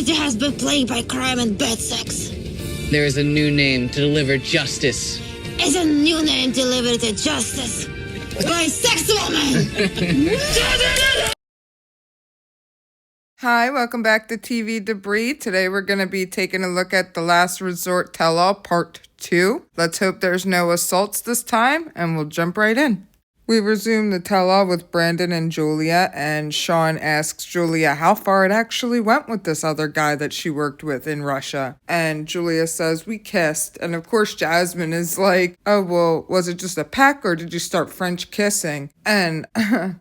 city has been plagued by crime and bad sex. There is a new name to deliver justice. Is a new name delivered to justice by sex woman. Hi, welcome back to TV Debris. Today we're going to be taking a look at The Last Resort Tell-All Part 2. Let's hope there's no assaults this time, and we'll jump right in. We resume the tell-all with Brandon and Julia, and Sean asks Julia how far it actually went with this other guy that she worked with in Russia. And Julia says, we kissed. And of course Jasmine is like, oh, well, was it just a peck or did you start French kissing? And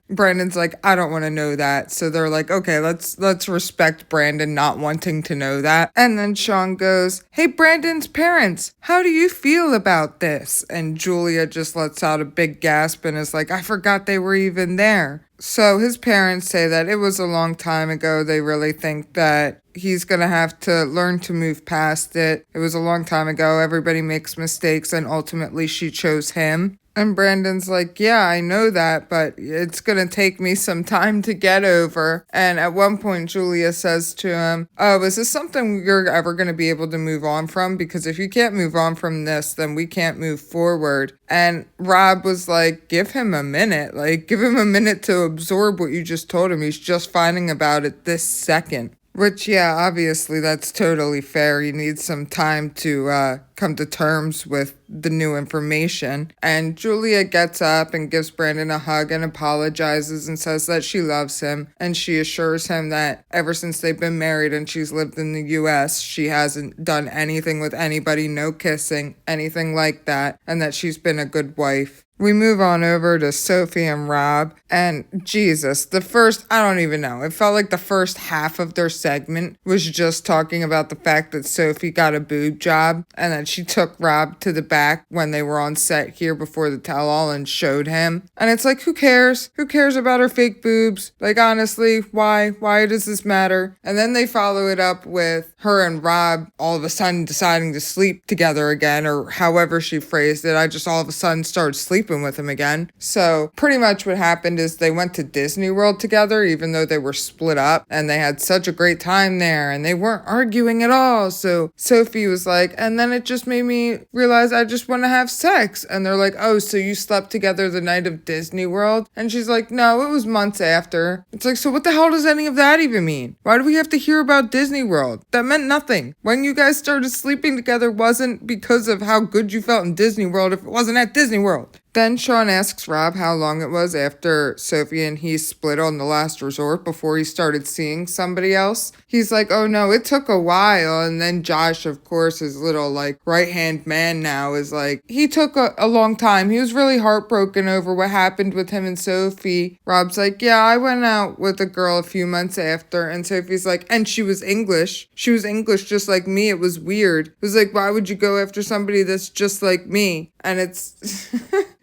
Brandon's like, I don't want to know that. So they're like, okay, let's respect Brandon not wanting to know that. And then Sean goes, hey, Brandon's parents, how do you feel about this? And Julia just lets out a big gasp and is like, I forgot they were even there. So his parents say that it was a long time ago. They really think that he's going to have to learn to move past it. It was a long time ago. Everybody makes mistakes, and ultimately she chose him. And Brandon's like, yeah, I know that, but it's going to take me some time to get over. And at one point, Julia says to him, oh, is this something you're ever going to be able to move on from? Because if you can't move on from this, then we can't move forward. And Rob was like, give him a minute. Like, give him a minute to absorb what you just told him. He's just finding about it this second. Which, yeah, obviously that's totally fair. You need some time to come to terms with the new information. And Julia gets up and gives Brandon a hug and apologizes and says that she loves him. And she assures him that ever since they've been married and she's lived in the U.S., she hasn't done anything with anybody, no kissing, anything like that, and that she's been a good wife. We move on over to Sophie and Rob, and Jesus, I don't even know. It felt like the first half of their segment was just talking about the fact that Sophie got a boob job and that she took Rob to the back when they were on set here before the tell-all and showed him. And it's like, who cares? Who cares about her fake boobs? Like, honestly, why? Why does this matter? And then they follow it up with her and Rob all of a sudden deciding to sleep together again, or however she phrased it. I just all of a sudden started sleeping with him again. So pretty much what happened is they went to Disney World together, even though they were split up, and they had such a great time there and they weren't arguing at all. So Sophie was like, and then it just made me realize I just want to have sex. And they're like, oh, so you slept together the night of Disney World? And she's like, no, it was months after. It's like, so what the hell does any of that even mean? Why do we have to hear about Disney World? That meant nothing. When you guys started sleeping together wasn't because of how good you felt in Disney World if it wasn't at Disney World. Then Sean asks Rob how long it was after Sophie and he split on The Last Resort before he started seeing somebody else. He's like, oh no, it took a while. And then Josh, of course, his little like right-hand man now, is like, he took a long time. He was really heartbroken over what happened with him and Sophie. Rob's like, yeah, I went out with a girl a few months after. And Sophie's like, and she was English. She was English just like me. It was weird. It was like, why would you go after somebody that's just like me? And it's...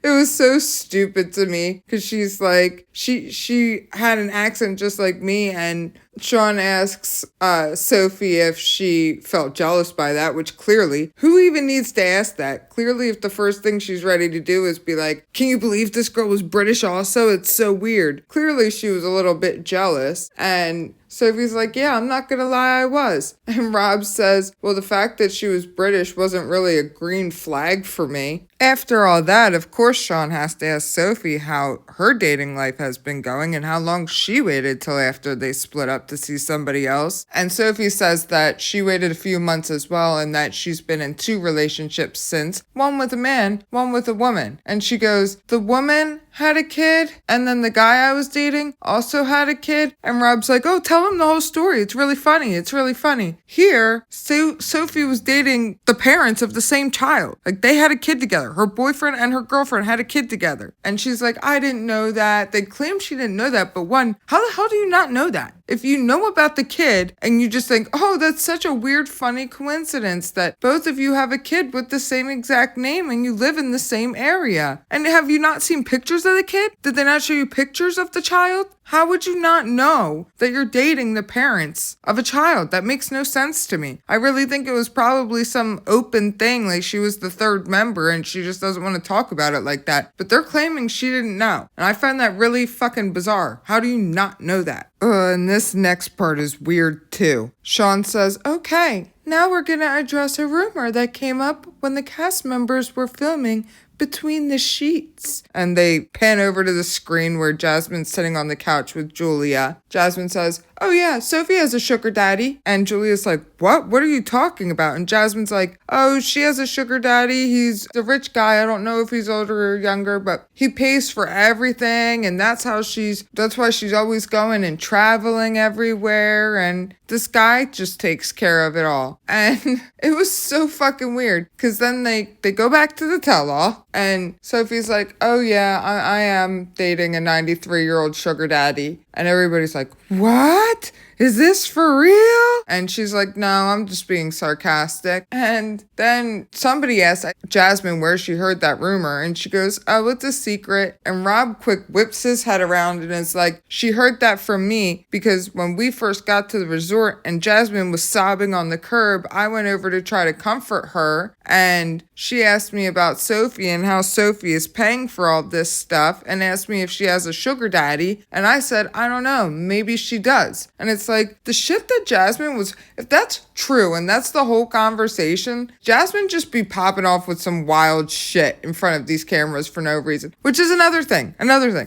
It was so stupid to me because she's like, she had an accent just like me, and Sean asks Sophie if she felt jealous by that, which clearly, who even needs to ask that? Clearly, if the first thing she's ready to do is be like, can you believe this girl was British also? It's so weird. Clearly, she was a little bit jealous, and Sophie's like, yeah, I'm not gonna lie, I was. And Rob says, well, the fact that she was British wasn't really a green flag for me. After all that, of course, Sean has to ask Sophie how her dating life has been going and how long she waited till after they split up to see somebody else. And Sophie says that she waited a few months as well, and that she's been in 2 relationships since, one with a man, one with a woman. And she goes, the woman had a kid, and then the guy I was dating also had a kid. And Rob's like, oh, tell him the whole story. It's really funny. It's really funny. Here, Sophie was dating the parents of the same child. Like, they had a kid together. Her boyfriend and her girlfriend had a kid together. And she's like, I didn't know that. They claim she didn't know that, but one, how the hell do you not know that? If you know about the kid and you just think, oh, that's such a weird, funny coincidence that both of you have a kid with the same exact name and you live in the same area. And have you not seen pictures of the kid? Did they not show you pictures of the child? How would you not know that you're dating the parents of a child? That makes no sense to me. I really think it was probably some open thing, like she was the third member and she just doesn't want to talk about it like that. But they're claiming she didn't know. And I find that really fucking bizarre. How do you not know that? And this next part is weird too. Sean says, okay, now we're gonna address a rumor that came up when the cast members were filming Between the Sheets. And they pan over to the screen where Jasmine's sitting on the couch with Julia. Jasmine says, oh yeah, Sophie has a sugar daddy. And Julia's like, what? What are you talking about? And Jasmine's like, oh, she has a sugar daddy. He's a rich guy. I don't know if he's older or younger, but he pays for everything. And that's why she's always going and traveling everywhere. And this guy just takes care of it all. And it was so fucking weird. Because then they go back to the tell-all. And Sophie's like, oh yeah, I am dating a 93-year-old sugar daddy. And everybody's like, what? Is this for real? And she's like, no, I'm just being sarcastic. And then somebody asked Jasmine where she heard that rumor. And she goes, oh, it's a secret. And Rob quick whips his head around and is like, she heard that from me because when we first got to the resort and Jasmine was sobbing on the curb, I went over to try to comfort her. And she asked me about Sophie and how Sophie is paying for all this stuff and asked me if she has a sugar daddy. And I said, I don't know, maybe she does. And it's like the shit that Jasmine was, if that's true and that's the whole conversation, Jasmine just be popping off with some wild shit in front of these cameras for no reason, which is another thing.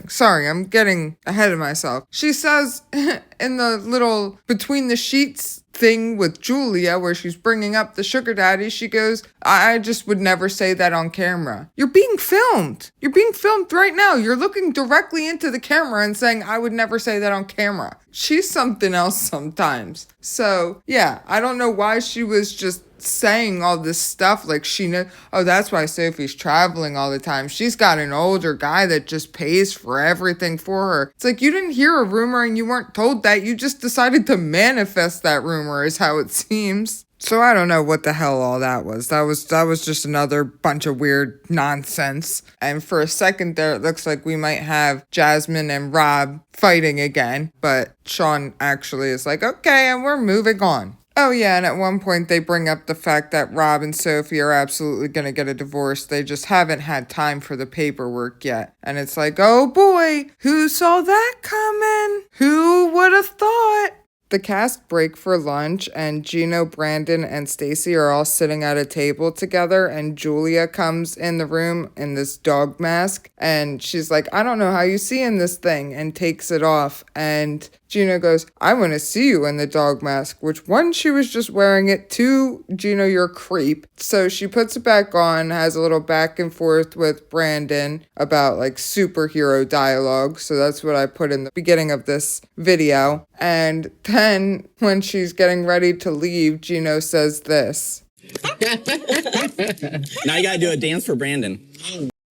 Sorry, I'm getting ahead of myself. She says in the little Between the Sheets thing with Julia where she's bringing up the sugar daddy, she goes, I just would never say that on camera. You're being filmed. You're being filmed right now. You're looking directly into the camera and saying, I would never say that on camera. She's something else sometimes. So yeah, I don't know why she was just saying all this stuff like she knows, oh, that's why Sophie's traveling all the time. She's got an older guy that just pays for everything for her. It's like you didn't hear a rumor and you weren't told that. You just decided to manifest that rumor is how it seems. So I don't know what the hell all that was. That was just another bunch of weird nonsense. And for a second there, it looks like we might have Jasmine and Rob fighting again. But Sean actually is like, okay, and we're moving on. Oh yeah, and at one point they bring up the fact that Rob and Sophie are absolutely going to get a divorce. They just haven't had time for the paperwork yet. And it's like, oh boy, who saw that coming? Who would have thought? The cast break for lunch and Gino, Brandon, and Stacy are all sitting at a table together and Julia comes in the room in this dog mask and she's like, I don't know how you see in this thing, and takes it off. And Gino goes, I want to see you in the dog mask, which one, she was just wearing it, two, Gino, you're a creep. So she puts it back on, has a little back and forth with Brandon about like superhero dialogue. So that's what I put in the beginning of this video. And then when she's getting ready to leave, Gino says this. Now you gotta do a dance for Brandon.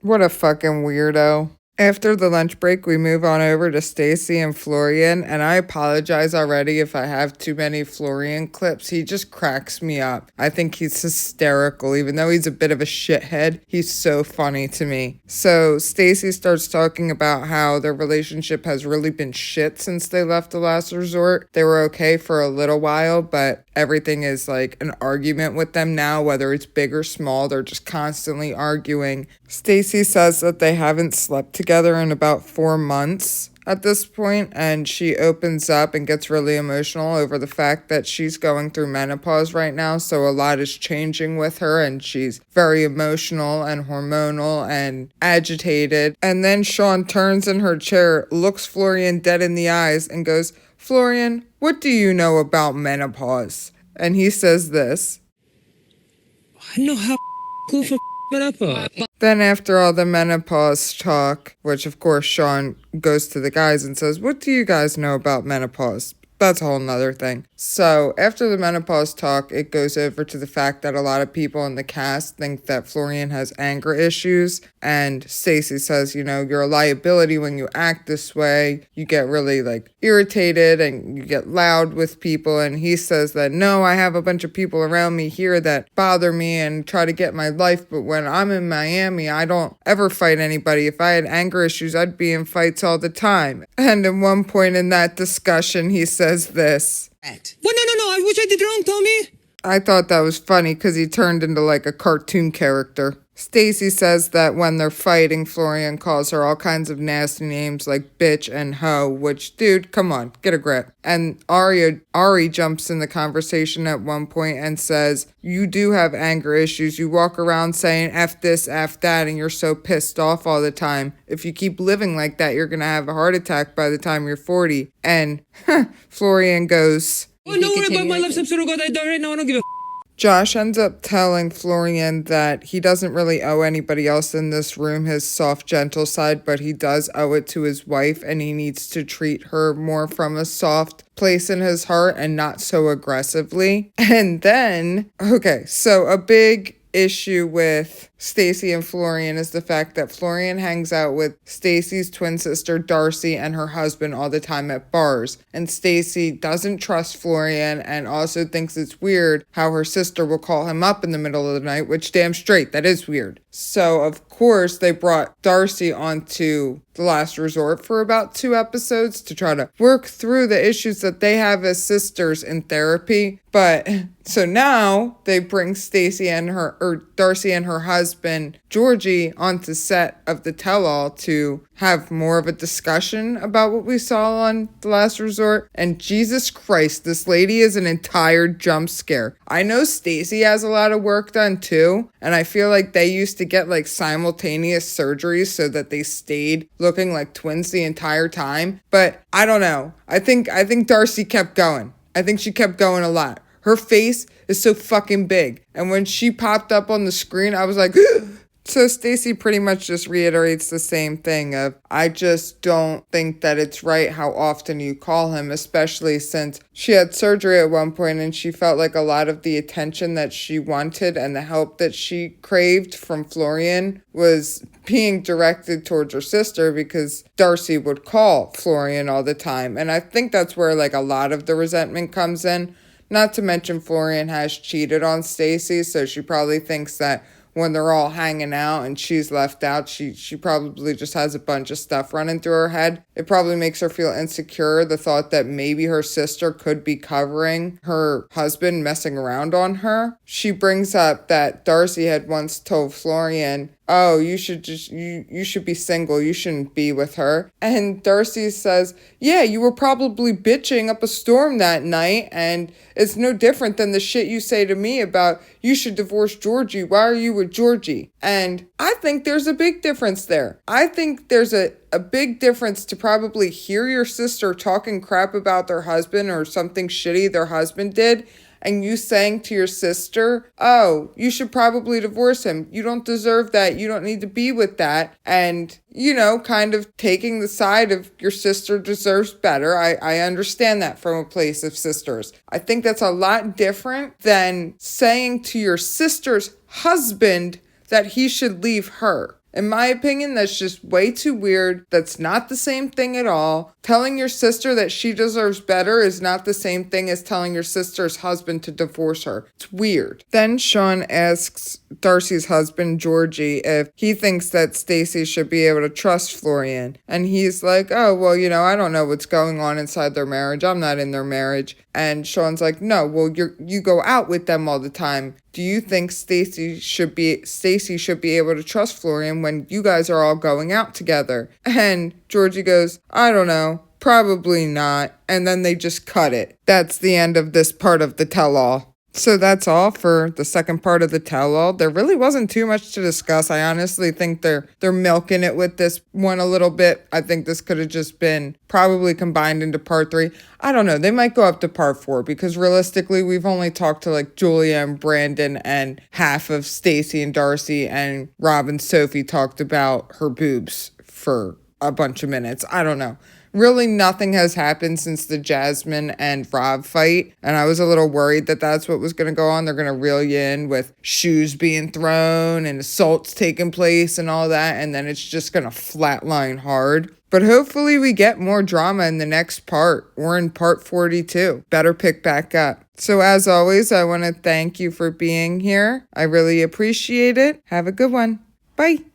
What a fucking weirdo. After the lunch break, we move on over to Stacy and Florian, and I apologize already if I have too many Florian clips. He just cracks me up. I think he's hysterical, even though he's a bit of a shithead. He's so funny to me. So Stacy starts talking about how their relationship has really been shit since they left the last resort. They were okay for a little while, but everything is like an argument with them now, whether it's big or small. They're just constantly arguing. Stacy says that they haven't slept together in about 4 months at this point, and she opens up and gets really emotional over the fact that she's going through menopause right now, so a lot is changing with her and she's very emotional and hormonal and agitated. And then Sean turns in her chair, looks Florian dead in the eyes and goes, Florian, what do you know about menopause? And he says this. I know how cool for menopause. Then after all the menopause talk, which of course Sean goes to the guys and says, what do you guys know about menopause? that's a whole nother thing. So after the menopause talk, it goes over to the fact that a lot of people in the cast think that Florian has anger issues. And Stacy says, you're a liability when you act this way. You get really like irritated and you get loud with people. And he says that, no, I have a bunch of people around me here that bother me and try to get my life. But when I'm in Miami, I don't ever fight anybody. If I had anger issues, I'd be in fights all the time. And at one point in that discussion, he says this. What? No, I wish I did wrong, Tommy. I thought that was funny because he turned into like a cartoon character. Stacy says that when they're fighting, Florian calls her all kinds of nasty names like bitch and hoe, which, dude, come on, get a grip. And Ari jumps in the conversation at one point and says, you do have anger issues. You walk around saying F this, F that, and you're so pissed off all the time. If you keep living like that, you're going to have a heart attack by the time you're 40. And Florian goes, Oh, don't worry about my lips. I'm so good. I don't right now. I don't give a Josh ends up telling Florian that he doesn't really owe anybody else in this room his soft, gentle side, but he does owe it to his wife, and he needs to treat her more from a soft place in his heart and not so aggressively. And then, so a big issue with Stacy and Florian is the fact that Florian hangs out with Stacy's twin sister Darcy and her husband all the time at bars, and Stacy doesn't trust Florian and also thinks it's weird how her sister will call him up in the middle of the night, which damn straight, that is weird. So of course they brought Darcy onto The Last Resort for about 2 episodes to try to work through the issues that they have as sisters in therapy. But so now they bring Darcy and her husband Georgie onto set of the tell-all to have more of a discussion about what we saw on The Last Resort. And Jesus Christ, this lady is an entire jump scare. I know Stacy has a lot of work done too, and I feel like they used to get like simultaneous surgeries so that they stayed looking like twins the entire time. But I don't know. I think Darcy kept going. I think she kept going a lot. Her face is so fucking big. And when she popped up on the screen, I was like, so Stacy pretty much just reiterates the same thing of, I just don't think that it's right how often you call him, especially since she had surgery at one point and she felt like a lot of the attention that she wanted and the help that she craved from Florian was being directed towards her sister because Darcy would call Florian all the time. And I think that's where like a lot of the resentment comes in. Not to mention Florian has cheated on Stacy, so she probably thinks that when they're all hanging out and she's left out, she probably just has a bunch of stuff running through her head. It probably makes her feel insecure, the thought that maybe her sister could be covering her husband messing around on her. She brings up that Darcy had once told Florian, oh, you should be single. You shouldn't be with her. And Darcy says, yeah, you were probably bitching up a storm that night, and it's no different than the shit you say to me about you should divorce Georgie. Why are you with Georgie? And I think there's a big difference there. I think there's a big difference to probably hear your sister talking crap about their husband or something shitty their husband did, and you saying to your sister, oh, you should probably divorce him. You don't deserve that. You don't need to be with that. And, kind of taking the side of your sister deserves better. I understand that from a place of sisters. I think that's a lot different than saying to your sister's husband that he should leave her. In my opinion, that's just way too weird. That's not the same thing at all. Telling your sister that she deserves better is not the same thing as telling your sister's husband to divorce her. It's weird. Then Sean asks Darcy's husband, Georgie, if he thinks that Stacy should be able to trust Florian. And he's like, oh, well, I don't know what's going on inside their marriage. I'm not in their marriage. And Sean's like, no, well, you go out with them all the time. Do you think Stacy should be able to trust Florian when you guys are all going out together? And Georgie goes, I don't know, probably not. And then they just cut it. That's the end of this part of the tell-all. So that's all for the second part of the tell-all. There really wasn't too much to discuss. I honestly think they're milking it with this one a little bit. I think this could have just been probably combined into part 3. I don't know. They might go up to part 4 because realistically, we've only talked to like Julia and Brandon and half of Stacy and Darcy, and Rob and Sophie talked about her boobs for a bunch of minutes. I don't know. Really nothing has happened since the Jasmine and Rob fight, and I was a little worried that that's what was going to go on. They're going to reel you in with shoes being thrown and assaults taking place and all that, and then it's just going to flatline hard. But hopefully we get more drama in the next part. We're in part 42. Better pick back up. So as always, I want to thank you for being here. I really appreciate it. Have a good one. Bye.